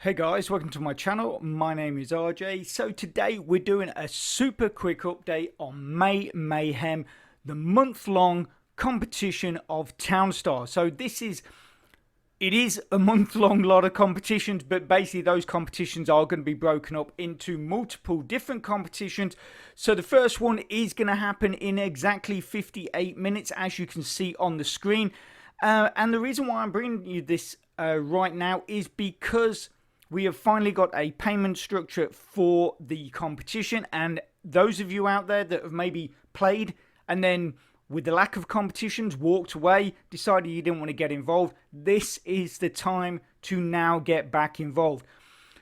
Hey guys, welcome to my channel. My name is RJ. So today we're doing a super quick update on Mayhem, the month-long competition of Townstar. So it is a month-long lot of competitions, but basically those competitions are going to be broken up into multiple different competitions. So the first one is going to happen in exactly 58 minutes, as you can see on the screen. And the reason why I'm bringing you this right now is because we have finally got a payment structure for the competition, and those of you out there that have maybe played and then with the lack of competitions walked away, decided you didn't want to get involved, this is the time to now get back involved.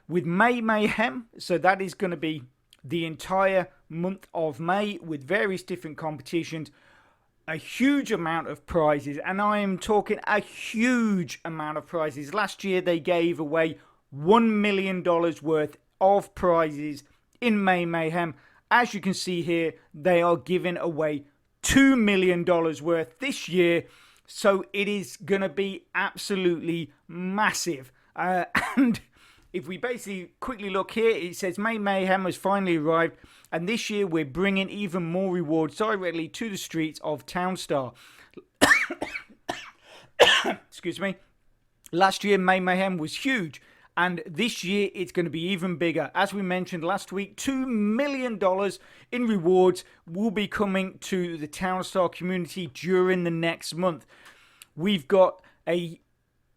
With Mayhem, so that is going to be the entire month of May with various different competitions, a huge amount of prizes, and I am talking a huge amount of prizes. Last year they gave away $1 million worth of prizes in Mayhem. As you can see here, they are giving away $2 million worth this year. So it is going to be absolutely massive. And if we basically quickly look here, it says Mayhem has finally arrived. And this year we're bringing even more rewards directly to the streets of Townstar. Excuse me. Last year Mayhem was huge. And this year, it's going to be even bigger. As we mentioned last week, $2 million in rewards will be coming to the Townstar community during the next month. We've got a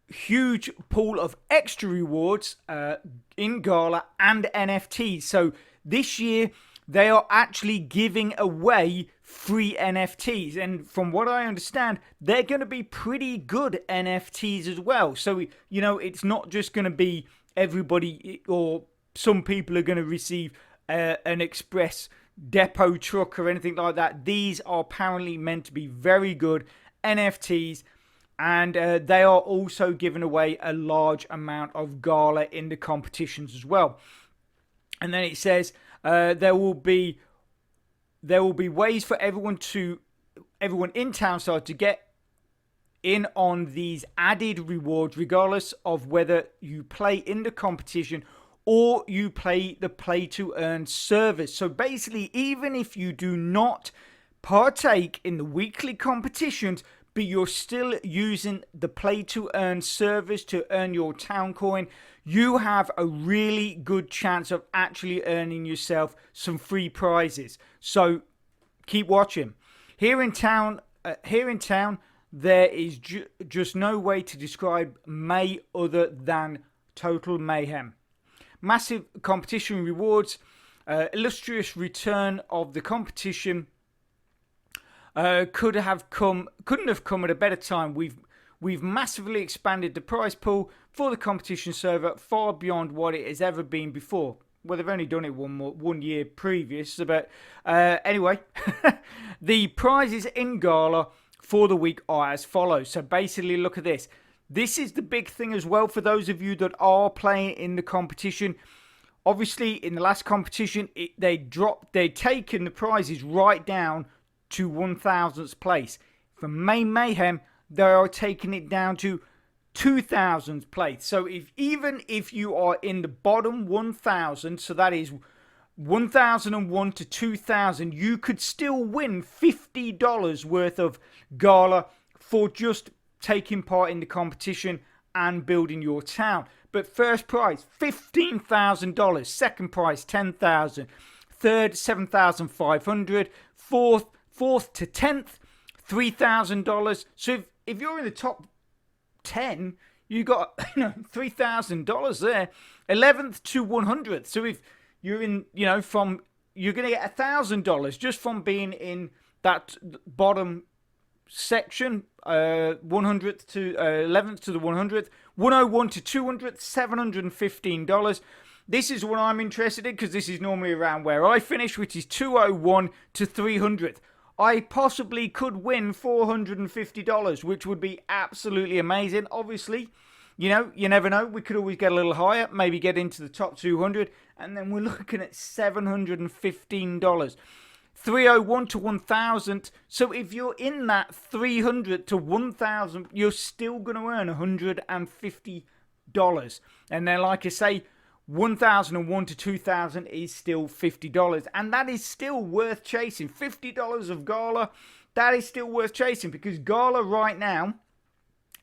huge pool of extra rewards in Gala and NFTs. So this year, they are actually giving away free NFTs. And from what I understand, they're going to be pretty good NFTs as well. So, you know, it's not just going to be everybody, or some people are going to receive an express depot truck or anything like that. These are apparently meant to be very good NFTs. And they are also giving away a large amount of Gala in the competitions as well. And then it says there will be ways for everyone in Townstar to get in on these added rewards, regardless of whether you play in the competition or you play the play to earn service. So basically, even if you do not partake in the weekly competitions, but you're still using the play to earn service to earn your town coin, you have a really good chance of actually earning yourself some free prizes. So keep watching. Here in town, there is just no way to describe May other than total mayhem. Massive competition rewards, illustrious return of the competition. Couldn't have come at a better time. We've massively expanded the prize pool for the competition server far beyond what it has ever been before. Well, they've only done it one year previous, but anyway, the prizes in Gala for the week are as follows. So basically, look at this. This is the big thing as well for those of you that are playing in the competition. Obviously, in the last competition, they'd taken the prizes right down to 1,000th place. For Mayhem, they are taking it down to 2,000th place. So even if you are in the bottom 1,000, so that is 1,001 to 2,000, you could still win $50 worth of Gala for just taking part in the competition and building your town. But first prize, $15,000. Second prize, $10,000. Third, $7,500. Fourth to 10th, $3,000. So if you're in the top 10, you got $3,000 there. 11th to 100th. So if you're in, you're going to get $1,000 just from being in that bottom section. 100th to 11th to the 100th, 101 to 200th, $715. This is what I'm interested in because this is normally around where I finish, which is 201 to 300th. I possibly could win $450, which would be absolutely amazing. Obviously, you never know. We could always get a little higher, maybe get into the top 200, and then we're looking at $715. 301 to 1,000. So if you're in that 300 to 1,000, you're still going to earn $150 And then, like I say, 1,001 to 2,000 is still $50. And that is still worth chasing. $50 of Gala, that is still worth chasing, because Gala right now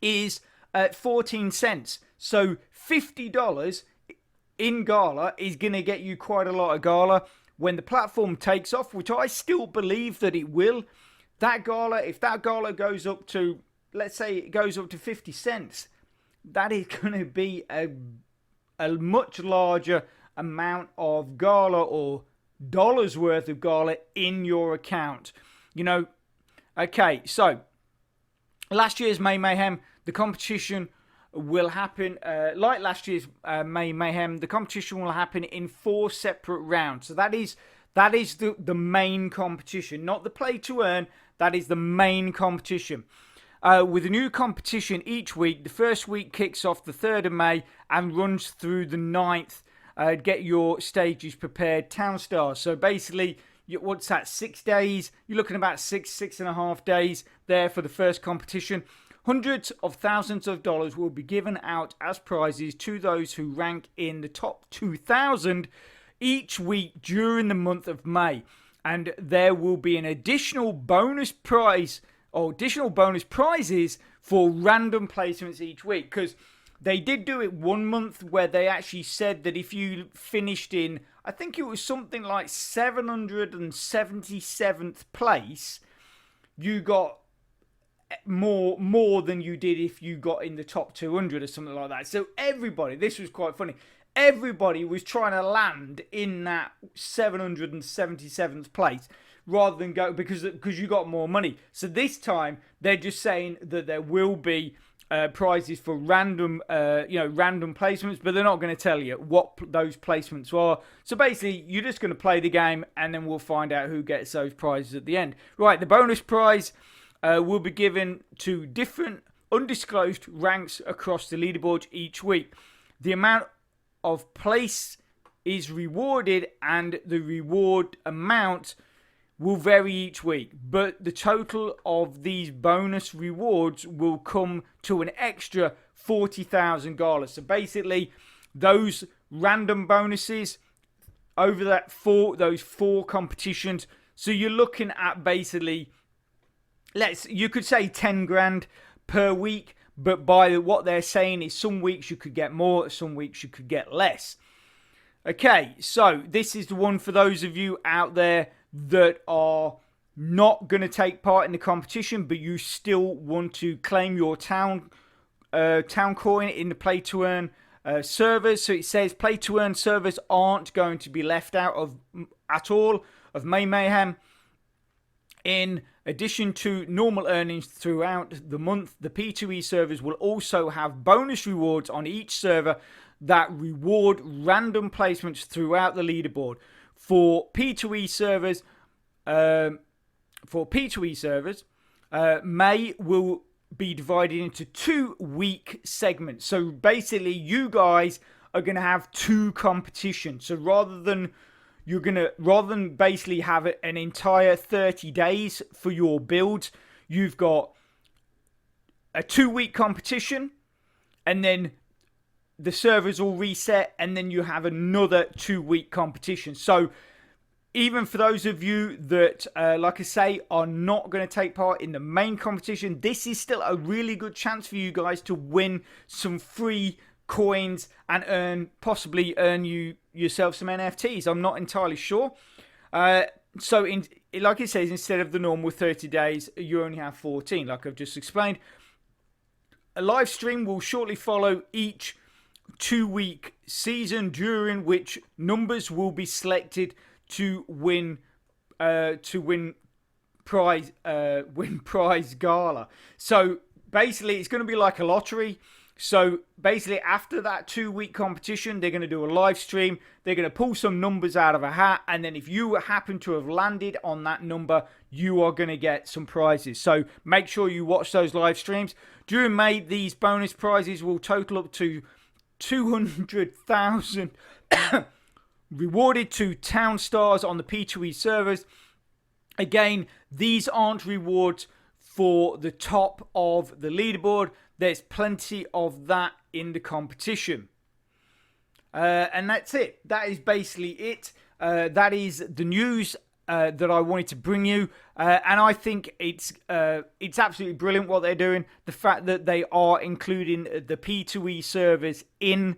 is at 14 cents. So $50 in Gala is going to get you quite a lot of Gala. When the platform takes off, which I still believe that it will, that Gala, if that Gala goes up to, let's say it goes up to 50 cents, that is going to be a much larger amount of Gala, or dollars worth of Gala, in your account. You know, okay, so last year's May Mayhem, the competition will happen, like last year's May Mayhem, the competition will happen in 4 separate rounds. So that is the main competition, not the play to earn. That is the main competition. With a new competition each week. The first week kicks off the 3rd of May and runs through the 9th. Get your stages prepared, Townstar. So basically, what's that, 6 days? You're looking about 6.5 days there for the first competition. Hundreds of thousands of dollars will be given out as prizes to those who rank in the top 2,000 each week during the month of May. And there will be an additional bonus prize, or additional bonus prizes, for random placements each week. Because they did do it one month where they actually said that if you finished in, I think it was something like 777th place, you got more than you did if you got in the top 200 or something like that. So everybody, this was quite funny, everybody was trying to land in that 777th place rather than go, because you got more money. So this time they're just saying that there will be prizes for random placements, but they're not going to tell you what those placements are. So basically, you're just going to play the game, and then we'll find out who gets those prizes at the end. Right, the bonus prize will be given to different undisclosed ranks across the leaderboard each week. The amount of place is rewarded, and the reward amount will vary each week, but the total of these bonus rewards will come to an extra $40,000. So basically, those random bonuses over those four competitions. So you're looking at basically, you could say 10 grand per week, but by what they're saying is some weeks you could get more, some weeks you could get less. Okay, so this is the one for those of you out there that are not going to take part in the competition, but you still want to claim your town coin in the play to earn servers. So it says play to earn servers aren't going to be left out of at all of May Mayhem. In addition to normal earnings throughout the month, the P2E servers will also have bonus rewards on each server that reward random placements throughout the leaderboard. For P2E servers, May will be divided into 2 week segments. So basically, you guys are going to have 2 competitions. So rather than basically have an entire 30 days for your builds, you've got a 2-week competition, and then the servers will reset, and then you have another 2-week competition. So even for those of you that, like I say, are not going to take part in the main competition, this is still a really good chance for you guys to win some free coins and possibly earn yourself some NFTs. I'm not entirely sure. So like it says, instead of the normal 30 days, you only have 14, like I've just explained. A live stream will shortly follow each 2-week season, during which numbers will be selected to win prize gala. So basically, it's going to be like a lottery. So basically, after that 2-week competition, they're going to do a live stream. They're going to pull some numbers out of a hat, and then if you happen to have landed on that number, you are going to get some prizes. So make sure you watch those live streams. During May, these bonus prizes will total up to 200,000 rewarded to Townstars on the P2E servers. Again, these aren't rewards for the top of the leaderboard. there's plenty of that in the competition. And that's it. That is basically it. That is the news that I wanted to bring you, and I think it's absolutely brilliant what they're doing. The fact that they are including the P2E servers in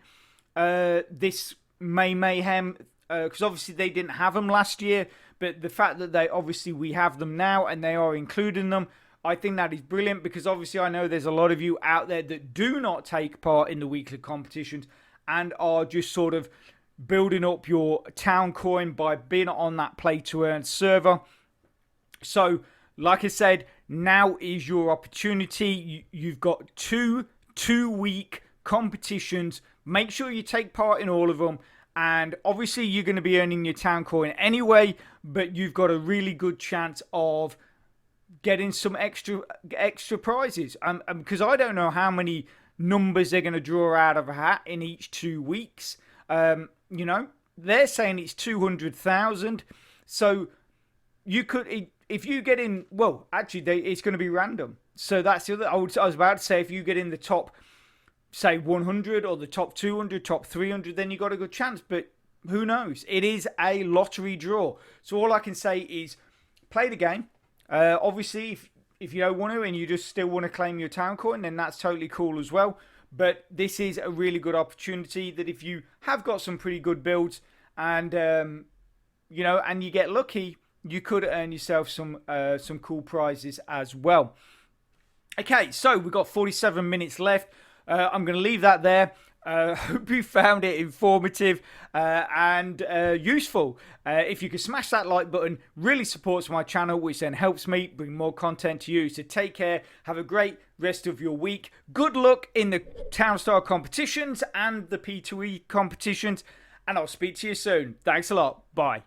this Mayhem, because obviously they didn't have them last year, but the fact that we have them now and they are including them, I think that is brilliant, because obviously I know there's a lot of you out there that do not take part in the weekly competitions and are just sort of building up your town coin by being on that play to earn server. So, like I said, now is your opportunity. You've got two-week competitions. Make sure you take part in all of them. And obviously, you're going to be earning your town coin anyway, but you've got a really good chance of getting some extra prizes. Because I don't know how many numbers they're going to draw out of a hat in each 2 weeks. You know, they're saying it's 200,000. So you could, if you get in, well, actually, it's going to be random. So that's the other, I was about to say, if you get in the top, say, 100 or the top 200, top 300, then you got a good chance. But who knows? It is a lottery draw. So all I can say is play the game. Obviously, if you don't want to and you just still want to claim your town coin, then that's totally cool as well. But this is a really good opportunity that if you have got some pretty good builds and, you know, and you get lucky, you could earn yourself some cool prizes as well. Okay, so we've got 47 minutes left. I'm going to leave that there. Hope you found it informative and useful. If you could smash that like button, really supports my channel, which then helps me bring more content to you. So take care. Have a great rest of your week. Good luck in the Townstar competitions and the P2E competitions. And I'll speak to you soon. Thanks a lot. Bye.